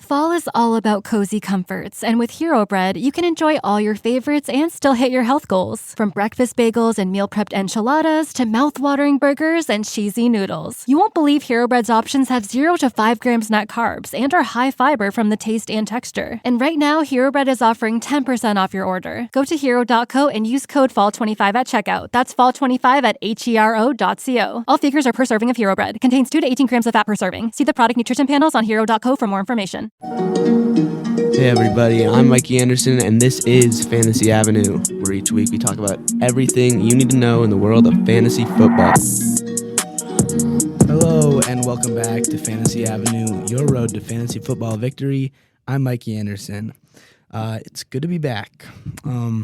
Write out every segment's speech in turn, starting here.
Fall is all about cozy comforts, and with Hero Bread, you can enjoy all your favorites and still hit your health goals. From breakfast bagels and meal prepped enchiladas to mouth-watering burgers and cheesy noodles. You won't believe Hero Bread's options have 0 to 5 grams net carbs and are high fiber from the taste and texture. And right now, Hero Bread is offering 10% off your order. Go to hero.co and use code FALL25 at checkout. That's FALL25 at hero.co. All figures are per serving of Hero Bread. Contains 2 to 18 grams of fat per serving. See the product nutrition panels on hero.co for more information. Hey everybody, I'm Mikey Andersen, and this is Fantasy Avenue, where each week we talk about everything you need to know in the world of fantasy football. Hello, and welcome back to Fantasy Avenue, your road to fantasy football victory. I'm Mikey Andersen. It's good to be back. I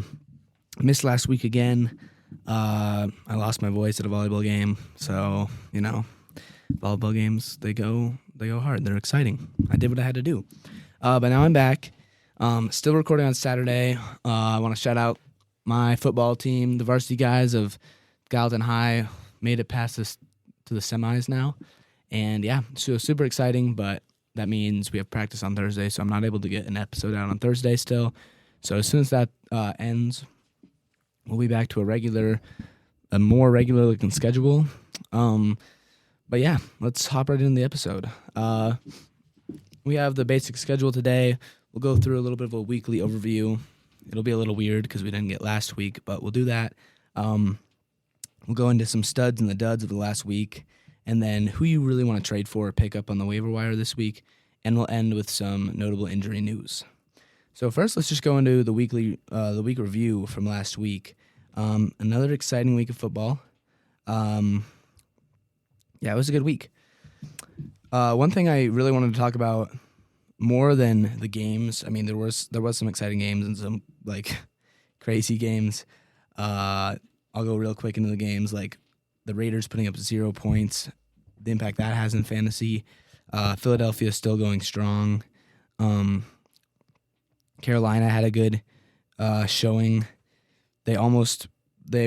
missed last week again. I lost my voice at a volleyball game, so, volleyball games, they go hard. They're exciting. I did what I had to do. But now I'm back. Still recording on Saturday. I want to shout out my football team. The varsity guys of Gallatin High made it past this to the semis now. And yeah, so super exciting, but that means we have practice on Thursday, so I'm not able to get an episode out on Thursday still. So as soon as that ends, we'll be back to a more regular looking schedule. But yeah, let's hop right into the episode. We have the basic schedule today. We'll go through a little bit of a weekly overview. It'll be a little weird because we didn't get last week, but we'll do that. We'll go into some studs and the duds of the last week, and then who you really want to trade for or pick up on the waiver wire this week, and we'll end with some notable injury news. So first, let's just go into the week review from last week. Another exciting week of football. Yeah, it was a good week. One thing I really wanted to talk about more than the games. I mean, there was some exciting games and some crazy games. I'll go real quick into the games, like the Raiders putting up 0 points, the impact that has in fantasy. Philadelphia still going strong. Carolina had a good showing. They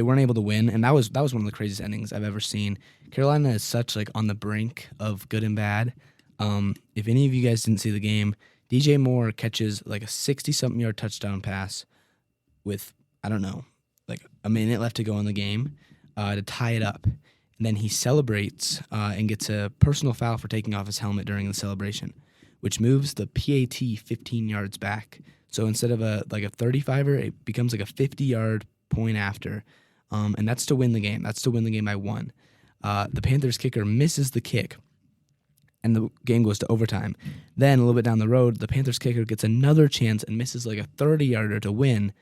weren't able to win, and that was one of the craziest endings I've ever seen. Carolina is such on the brink of good and bad. If any of you guys didn't see the game, DJ Moore catches a 60-something yard touchdown pass with, I don't know, a minute left to go in the game to tie it up. And then he celebrates and gets a personal foul for taking off his helmet during the celebration, which moves the PAT 15 yards back. So instead of a 35er, it becomes a 50-yard point after. And that's to win the game. That's to win the game by 1. The Panthers kicker misses the kick, and the game goes to overtime. Then a little bit down the road, the Panthers kicker gets another chance and misses a 30-yarder to win,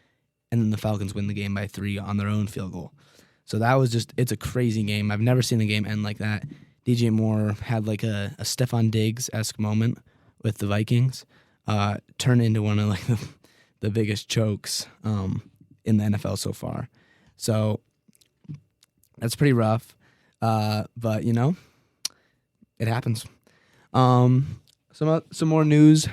and then the Falcons win the game by 3 on their own field goal. So that was it's a crazy game. I've never seen a game end like that. DJ Moore had a Stephon Diggs-esque moment with the Vikings, turn into one of the biggest chokes in the NFL so far. So that's pretty rough. But it happens. Some more news.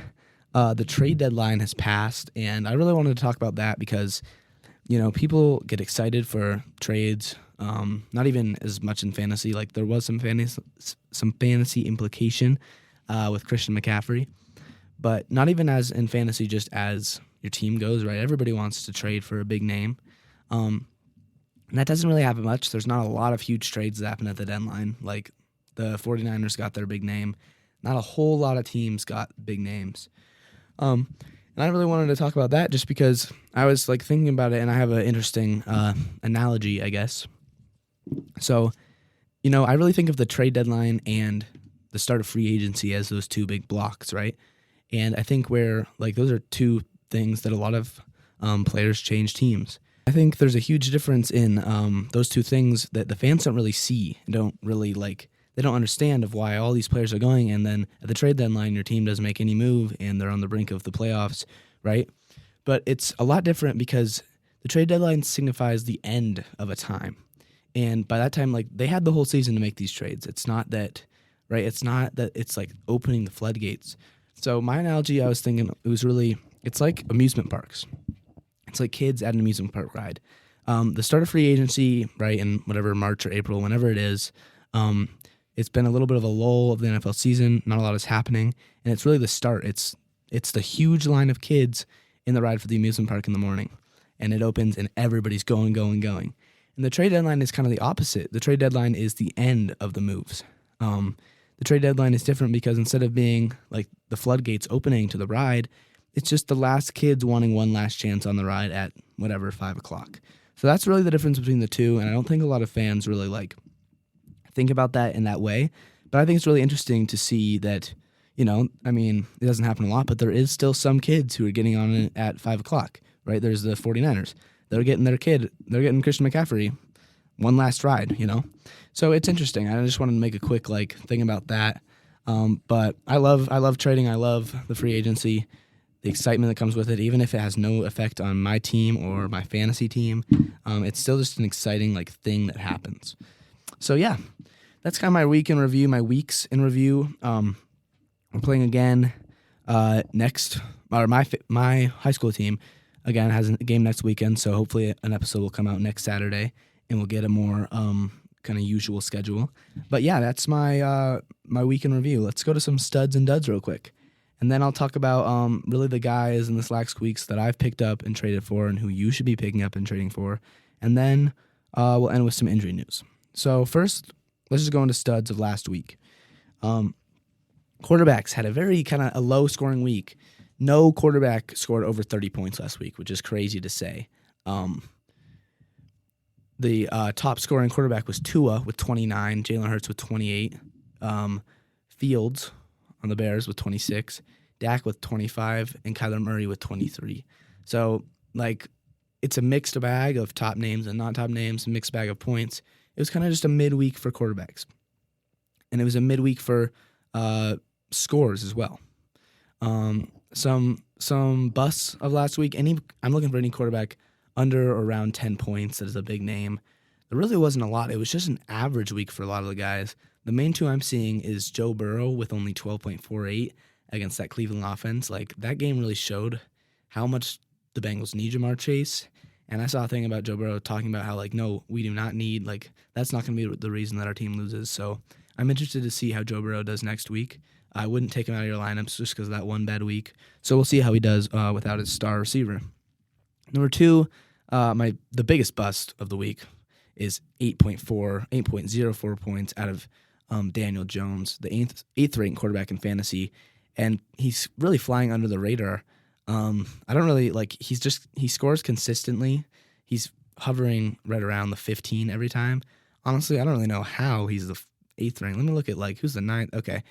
The trade deadline has passed, and I really wanted to talk about that because, people get excited for trades. Not even as much in fantasy. There was some fantasy implication with Christian McCaffrey, but not even as in fantasy, just as your team goes, right? Everybody wants to trade for a big name. And that doesn't really happen much. There's not a lot of huge trades that happen at the deadline. The 49ers got their big name. Not a whole lot of teams got big names. And I really wanted to talk about that just because I was thinking about it, and I have an interesting analogy, I guess. So, I really think of the trade deadline and the start of free agency as those two big blocks, right? And I think where those are two things that a lot of players change teams. I think there's a huge difference in those two things that the fans don't really see, don't really they don't understand of why all these players are going, and then at the trade deadline, your team doesn't make any move, and they're on the brink of the playoffs, right? But it's a lot different because the trade deadline signifies the end of a time, and by that time, they had the whole season to make these trades. It's not that, right? It's not that it's opening the floodgates. So my analogy, I was thinking, it's like amusement parks. It's like kids at an amusement park ride. The start of free agency, right, in whatever March or April, whenever it is, it's been a little bit of a lull of the NFL season. Not a lot is happening, and it's really the start. It's It's the huge line of kids in the ride for the amusement park in the morning. And it opens and everybody's going. And the trade deadline is kind of the opposite. The trade deadline is the end of the moves. The trade deadline is different because instead of being like the floodgates opening to the ride, it's just the last kids wanting one last chance on the ride at whatever, 5 o'clock. So that's really the difference between the two. And I don't think a lot of fans really like think about that in that way. But I think it's really interesting to see that, it doesn't happen a lot, but there is still some kids who are getting on it at 5 o'clock, right? There's the 49ers. They're getting Christian McCaffrey one last ride, So it's interesting. I just wanted to make a quick thing about that. But I love trading. I love the free agency, the excitement that comes with it, even if it has no effect on my team or my fantasy team. It's still just an exciting thing that happens. So yeah, that's kind of my weeks in review. We're playing again next. Or my high school team again has a game next weekend. So hopefully an episode will come out next Saturday, and we'll get a more kind of usual schedule. But yeah, that's my week in review. Let's go to some studs and duds real quick. And then I'll talk about really the guys and the slack squeaks that I've picked up and traded for and who you should be picking up and trading for. And then we'll end with some injury news. So first, let's just go into studs of last week. Quarterbacks had a very kind of a low-scoring week. No quarterback scored over 30 points last week, which is crazy to say. The top scoring quarterback was Tua with 29, Jalen Hurts with 28, Fields on the Bears with 26, Dak with 25, and Kyler Murray with 23. So, it's a mixed bag of top names and non-top names, a mixed bag of points. It was kind of just a midweek for quarterbacks. And it was a midweek for scores as well. Some busts of last week. I'm looking for any quarterback under or around 10 points that is a big name. There really wasn't a lot. It was just an average week for a lot of the guys. The main two I'm seeing is Joe Burrow with only 12.48 against that Cleveland offense. That game really showed how much the Bengals need Jamar Chase. And I saw a thing about Joe Burrow talking about how, no, we do not need, that's not going to be the reason that our team loses. So I'm interested to see how Joe Burrow does next week. I wouldn't take him out of your lineups just because of that one bad week. So we'll see how he does without his star receiver. Number two, the biggest bust of the week is 8.04 points out of Daniel Jones, the eighth ranked quarterback in fantasy, and he's really flying under the radar. I don't really he scores consistently. He's hovering right around the 15 every time. Honestly, I don't really know how he's the eighth ranked. Let me look at who's the ninth. Okay,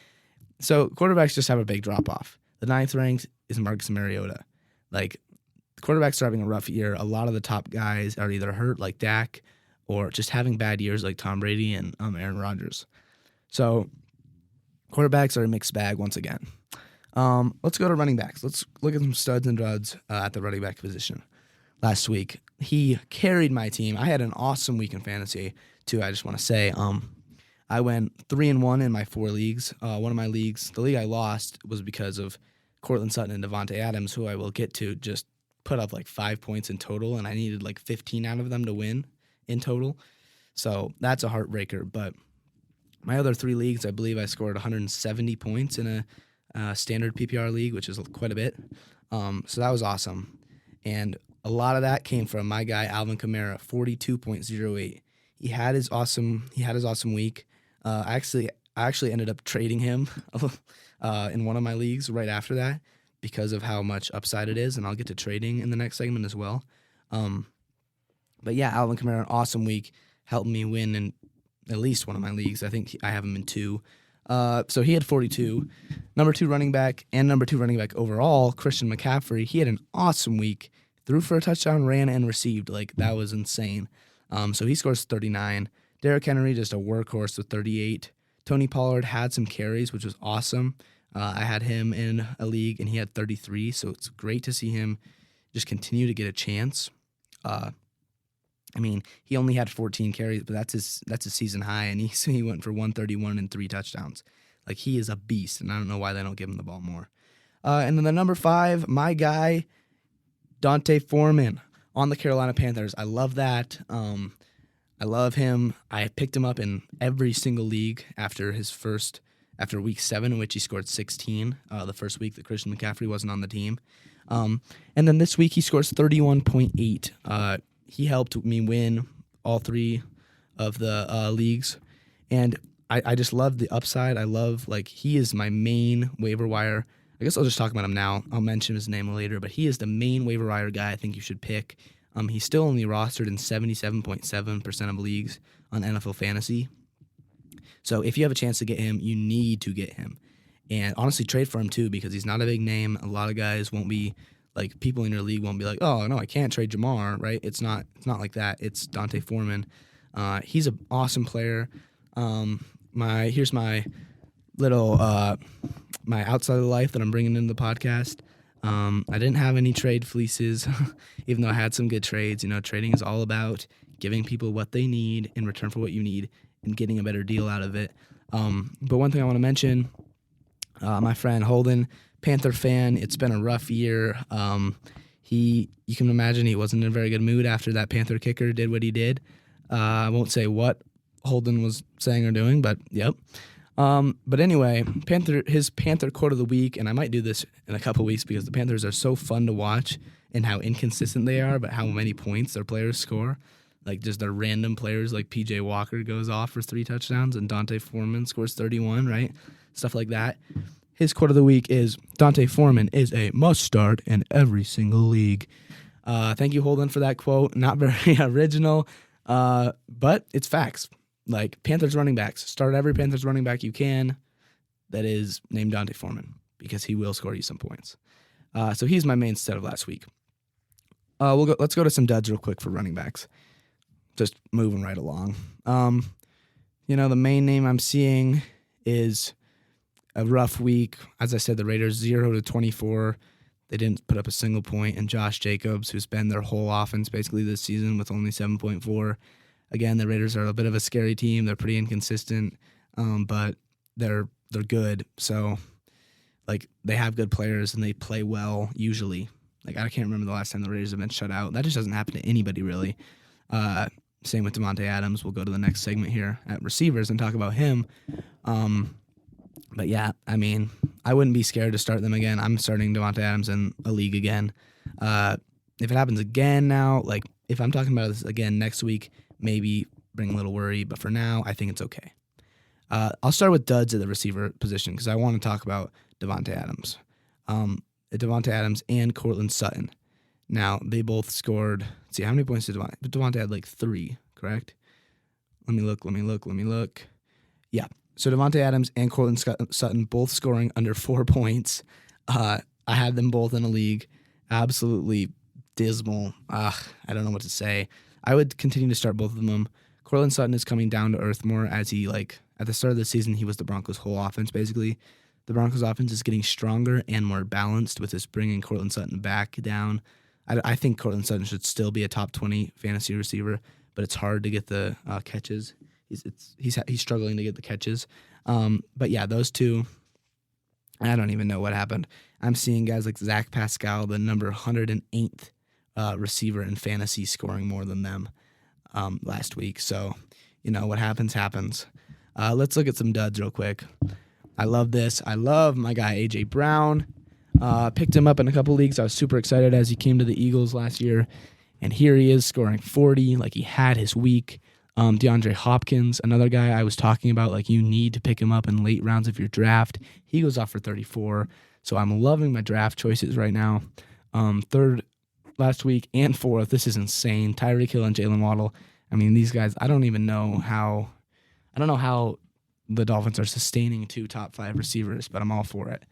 so quarterbacks just have a big drop off. The ninth ranked is Marcus Mariota. Quarterbacks are having a rough year. A lot of the top guys are either hurt like Dak or just having bad years like Tom Brady and Aaron Rodgers. So quarterbacks are a mixed bag once again. Let's go to running backs. Let's look at some studs and duds at the running back position. Last week, he carried my team. I had an awesome week in fantasy, too, I just want to say. I went 3-1 in my 4 leagues. One of my leagues, the league I lost, was because of Cortland Sutton and Devontae Adams, who I will get to, just put up 5 points in total, and I needed 15 out of them to win in total. So that's a heartbreaker. But my other 3 leagues, I believe I scored 170 points in a standard PPR league, which is quite a bit. So that was awesome. And a lot of that came from my guy Alvin Kamara, 42.08. He had his awesome week. I actually ended up trading him in one of my leagues right after that, because of how much upside it is, and I'll get to trading in the next segment as well. But yeah, Alvin Kamara, an awesome week, helped me win in at least one of my leagues. I think I have him in 2. So he had 42. Number 2 running back overall, Christian McCaffrey, he had an awesome week. Threw for a touchdown, ran, and received. That was insane. So he scores 39. Derrick Henry, just a workhorse with 38. Tony Pollard had some carries, which was awesome. I had him in a league, and he had 33, so it's great to see him just continue to get a chance. He only had 14 carries, but that's his season high, and he went for 131 and 3 touchdowns. He is a beast, and I don't know why they don't give him the ball more. And then the number 5, my guy, Dante Foreman on the Carolina Panthers. I love that. I love him. I picked him up in every single league after after week 7, in which he scored 16, the first week that Christian McCaffrey wasn't on the team. And then this week he scores 31.8. He helped me win all 3 of the leagues. And I just love the upside. I love, he is my main waiver wire. I guess I'll just talk about him now. I'll mention his name later, but he is the main waiver wire guy I think you should pick. He's still only rostered in 77.7% of leagues on NFL Fantasy. So if you have a chance to get him, you need to get him. And honestly, trade for him too, because he's not a big name. A lot of guys won't be, people in your league won't be like, oh, no, I can't trade Jamar, right? It's not like that. It's Dante Foreman. He's an awesome player. Here's my little my outside of the life that I'm bringing into the podcast. I didn't have any trade fleeces, even though I had some good trades. Trading is all about giving people what they need in return for what you need and getting a better deal out of it. But one thing I want to mention, my friend Holden, Panther fan, it's been a rough year. You can imagine he wasn't in a very good mood after that Panther kicker did what he did. I won't say what Holden was saying or doing, but yep. But anyway, his Panther quote of the week, and I might do this in a couple weeks because the Panthers are so fun to watch and how inconsistent they are, but how many points their players score. Just their random players, like P.J. Walker goes off for 3 touchdowns and Dante Foreman scores 31, right? Stuff like that. His quote of the week is, Dante Foreman is a must-start in every single league. Thank you, Holden, for that quote. Not very original, but it's facts. Panthers running backs, start every Panthers running back you can that is named Dante Foreman, because he will score you some points. So he's my main stud of last week. Let's go to some duds real quick for running backs. Just moving right along. The main name I'm seeing is a rough week. As I said, the Raiders 0-24. They didn't put up a single point. And Josh Jacobs, who's been their whole offense basically this season with only 7.4. Again, the Raiders are a bit of a scary team. They're pretty inconsistent, but they're good. So, they have good players and they play well usually. I can't remember the last time the Raiders have been shut out. That just doesn't happen to anybody really. Same with Devontae Adams. We'll go to the next segment here at receivers and talk about him. But yeah, I wouldn't be scared to start them again. I'm starting Devontae Adams in a league again. If it happens again now, if I'm talking about this again next week, maybe bring a little worry. But for now, I think it's okay. I'll start with duds at the receiver position because I want to talk about Devontae Adams. Devontae Adams and Courtland Sutton. Now, they both scored, let's see, how many points did Devontae? But Devontae had 3, correct? Let me look. Yeah. So Devontae Adams and Courtland Sutton both scoring under 4 points. I had them both in a league. Absolutely dismal. I don't know what to say. I would continue to start both of them. Courtland Sutton is coming down to earth more as he, at the start of the season, he was the Broncos' whole offense, basically. The Broncos' offense is getting stronger and more balanced with this bringing Courtland Sutton back down. I think Courtland Sutton should still be a top 20 fantasy receiver, but it's hard to get the catches. He's struggling to get the catches. But yeah, those two, I don't even know what happened. I'm seeing guys like Zach Pascal, the number 108th receiver in fantasy, scoring more than them last week. So, what happens. Let's look at some duds real quick. I love this. I love my guy, A.J. Brown. Picked him up in a couple leagues. I was super excited as he came to the Eagles last year. And here he is scoring 40 like he had his week. DeAndre Hopkins, another guy I was talking about, you need to pick him up in late rounds of your draft. He goes off for 34. So I'm loving my draft choices right now. Third last week and fourth. This is insane. Tyreek Hill and Jalen Waddle. These guys, I don't know how the Dolphins are sustaining 2 top 5 receivers, but I'm all for it.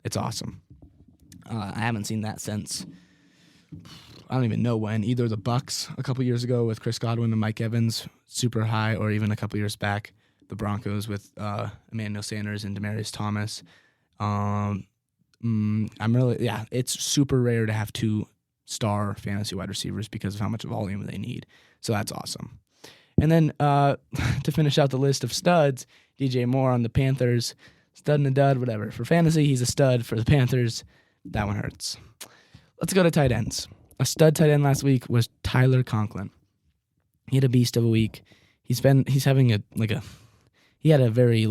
It's awesome. I haven't seen that since I don't even know when. Either the Bucks a couple years ago with Chris Godwin and Mike Evans, super high, or even a couple years back, the Broncos with Emmanuel Sanders and Demaryius Thomas. It's super rare to have 2-star fantasy wide receivers because of how much volume they need. So that's awesome. And then to finish out the list of studs, DJ Moore on the Panthers. Stud and a dud, whatever. For fantasy, he's a stud. For the Panthers, that one hurts. Let's go to tight ends. A stud tight end last week was Tyler Conklin. He had a beast of a week. He had a very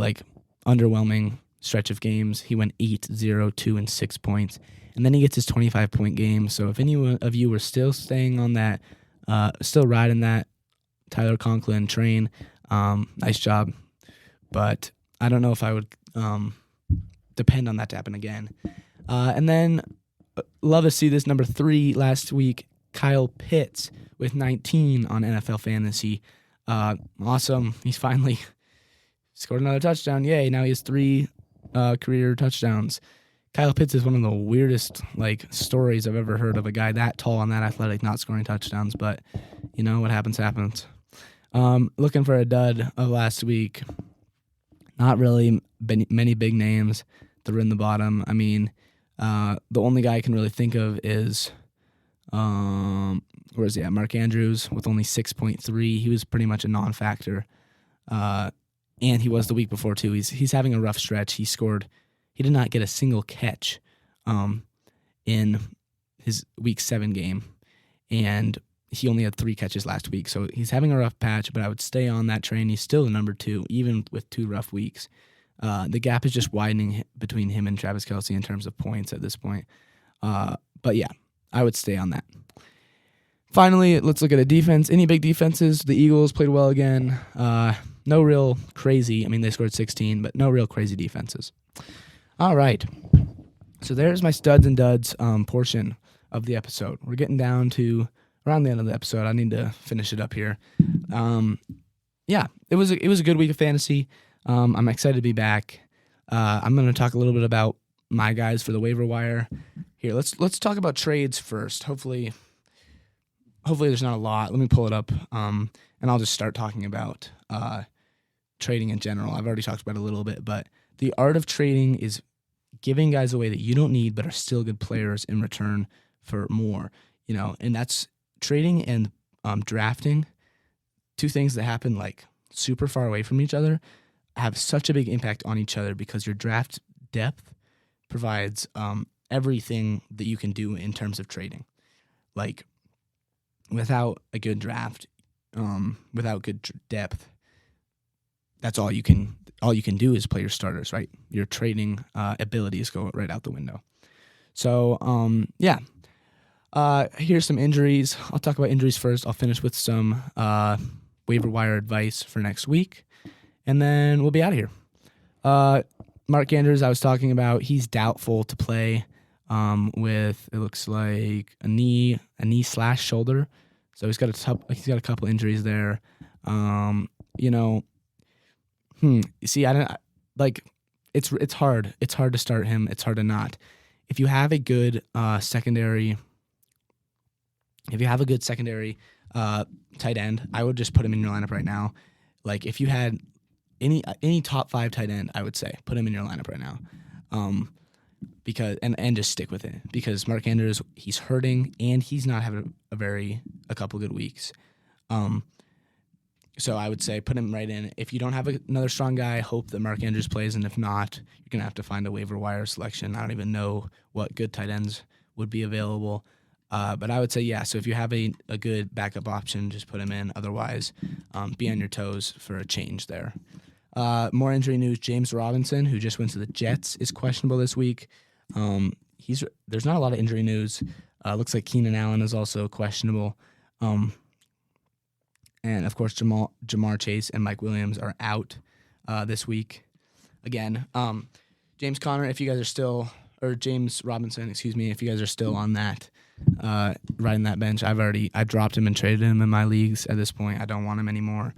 underwhelming stretch of games. He went 8, 0, 2, and 6 points. And then he gets his 25-point game. So if any of you were still staying on that, still riding that Tyler Conklin train, nice job. But I don't know if I would depend on that to happen again. And then love to see this number 3 last week, Kyle Pitts with 19 on NFL Fantasy. Awesome. He's finally scored another touchdown. Yay, now he has 3 career touchdowns. Kyle Pitts is one of the weirdest stories I've ever heard of a guy that tall and that athletic not scoring touchdowns, but what happens. Looking for a dud of last week. Not really many big names that are in the bottom. I mean, the only guy I can really think of is where is he at? Mark Andrews with only 6.3. He was pretty much a non-factor. And he was the week before too. He's having a rough stretch. He did not get a single catch in his week 7 game. And he only had 3 catches last week. So he's having a rough patch, but I would stay on that train. He's still the number 2, even with 2 rough weeks. The gap is just widening between him and Travis Kelce in terms of points at this point. But yeah, I would stay on that. Finally, let's look at a defense. Any big defenses? The Eagles played well again. No real crazy. I mean, they scored 16, but no real crazy defenses. All right. So there's my studs and duds portion of the episode. We're getting down to around the end of the episode. I need to finish it up here. Yeah, it was a good week of fantasy. I'm excited to be back. I'm going to talk a little bit about my guys for the waiver wire. Here, let's talk about trades first. Hopefully there's not a lot. Let me pull it up, and I'll just start talking about trading in general. I've already talked about it a little bit, but the art of trading is giving guys away that you don't need but are still good players in return for more. And that's trading and drafting, 2 things that happen super far away from each other, have such a big impact on each other because your draft depth provides everything that you can do in terms of trading. Without a good draft, without good depth, that's all you can do is play your starters, right? Your trading abilities go right out the window. So, yeah. Here's some injuries. I'll talk about injuries first. I'll finish with some waiver wire advice for next week, and then we'll be out of here. Mark Andrews, I was talking about, he's doubtful to play with, it looks like, a knee/shoulder. So he's got a couple injuries there. See, I don't it's hard. It's hard to start him. It's hard to not. If you have a good secondary tight end, I would just put him in your lineup right now. If you had any top 5 tight end, I would say put him in your lineup right now. Because and just stick with it, because Mark Andrews, he's hurting and he's not having a couple good weeks. So I would say put him right in. If you don't have another strong guy, hope that Mark Andrews plays, and if not, you're gonna have to find a waiver wire selection. I don't even know what good tight ends would be available, but I would say yeah. So if you have a good backup option, just put him in. Otherwise, be on your toes for a change there. More injury news: James Robinson, who just went to the Jets, is questionable this week. There's not a lot of injury news. Looks like Keenan Allen is also questionable. And of course, Jamar Chase and Mike Williams are out this week. Again, James Robinson, excuse me, if you guys are still on that, riding that bench, I dropped him and traded him in my leagues at this point. I don't want him anymore.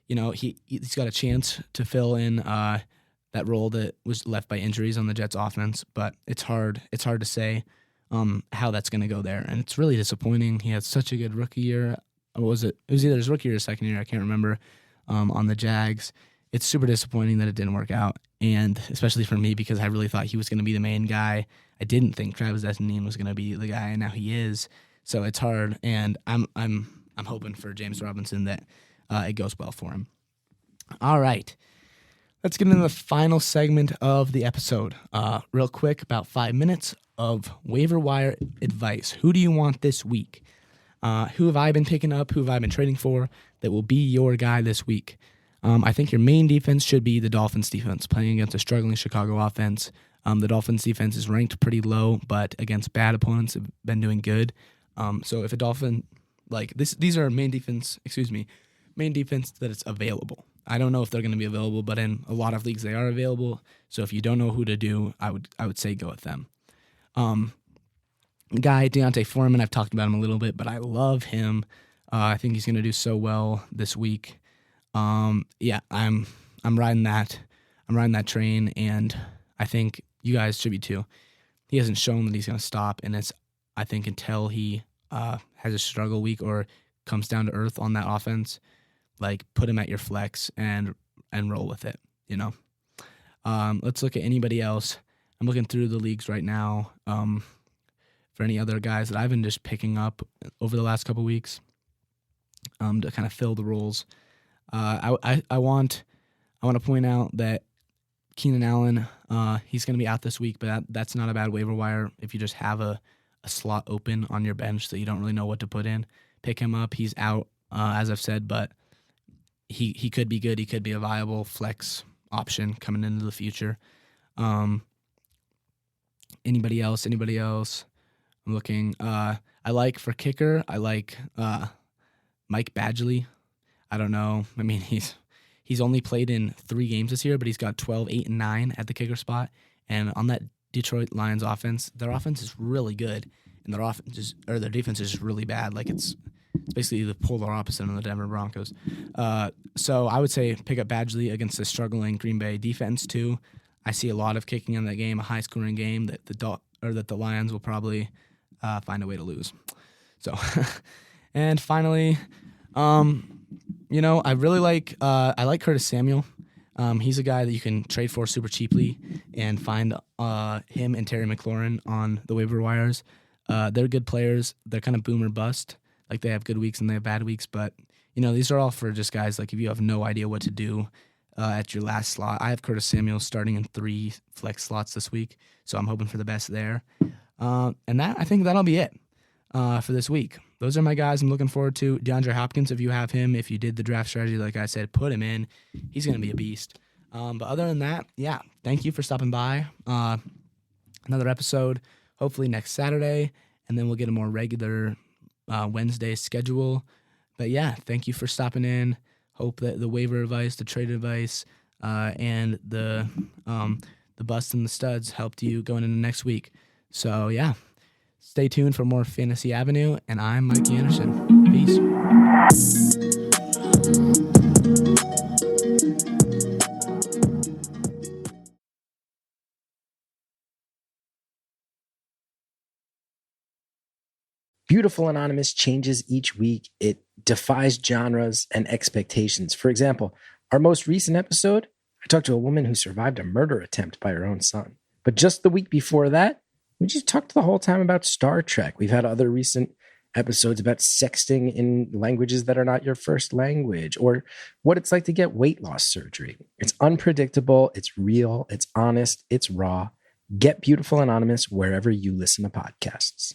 He's got a chance to fill in that role that was left by injuries on the Jets offense, but it's hard to say how that's going to go there, and it's really disappointing. He had such a good rookie year. What was it? It was either his rookie or his second year. I can't remember. On the Jags, it's super disappointing that it didn't work out, and especially for me because I really thought he was going to be the main guy. I didn't think Travis Etienne was going to be the guy, and now he is. So it's hard, and I'm hoping for James Robinson that it goes well for him. All right. Let's get into the final segment of the episode. Real quick, about 5 minutes of waiver wire advice. Who do you want this week? Who have I been picking up? Who have I been trading for that will be your guy this week? I think your main defense should be the Dolphins defense, playing against a struggling Chicago offense. The Dolphins defense is ranked pretty low, but against bad opponents have been doing good. So if a Dolphin, like these are main defense that it's available. I don't know if they're going to be available, but in a lot of leagues they are available. So if you don't know who to do, I would say go with them. Guy Deontay Foreman, I've talked about him a little bit, but I love him. I think he's going to do so well this week. I'm riding that. I'm riding that train, and I think you guys should be too. He hasn't shown that he's going to stop, and it's, I think, until he has a struggle week or comes down to earth on that offense, like put him at your flex and roll with it. Let's look at anybody else. I'm looking through the leagues right now for any other guys that I've been just picking up over the last couple weeks to kind of fill the roles. I want to point out that Keenan Allen, he's going to be out this week, but that's not a bad waiver wire if you just have a slot open on your bench that you don't really know what to put in. Pick him up. He's out, as I've said, but he could be good. He could be a viable flex option coming into the future. Anybody else? I'm looking. I like for kicker. I like Mike Badgley. I don't know. I mean, he's only played in 3 games this year, but he's got 12, 8, and 9 at the kicker spot. And on that Detroit Lions offense, their offense is really good, and their defense is just really bad. Like it's basically the polar opposite of the Denver Broncos. So I would say pick up Badgley against the struggling Green Bay defense too. I see a lot of kicking in that game, a high-scoring game that the Lions will probably find a way to lose. So, and finally, I really like Curtis Samuel. He's a guy that you can trade for super cheaply and find him and Terry McLaurin on the waiver wires. They're good players. They're kind of boom or bust. Like they have good weeks and they have bad weeks, but these are all for just guys like if you have no idea what to do at your last slot. I have Curtis Samuel starting in 3 flex slots this week, so I'm hoping for the best there. And I think that'll be it for this week. Those are my guys I'm looking forward to. DeAndre Hopkins, if you have him, if you did the draft strategy, like I said, put him in. He's going to be a beast. But other than that, thank you for stopping by. Another episode, hopefully next Saturday, and then we'll get a more regular Wednesday schedule. But thank you for stopping in. Hope that the waiver advice, the trade advice, and the busts and the studs helped you going into next week. So stay tuned for more Fantasy Avenue, and I'm Mikey Andersen. Peace. Beautiful Anonymous changes each week. It defies genres and expectations. For example, our most recent episode, I talked to a woman who survived a murder attempt by her own son. But just the week before that, we just talked the whole time about Star Trek. We've had other recent episodes about sexting in languages that are not your first language, or what it's like to get weight loss surgery. It's unpredictable, it's real, it's honest, it's raw. Get Beautiful Anonymous wherever you listen to podcasts.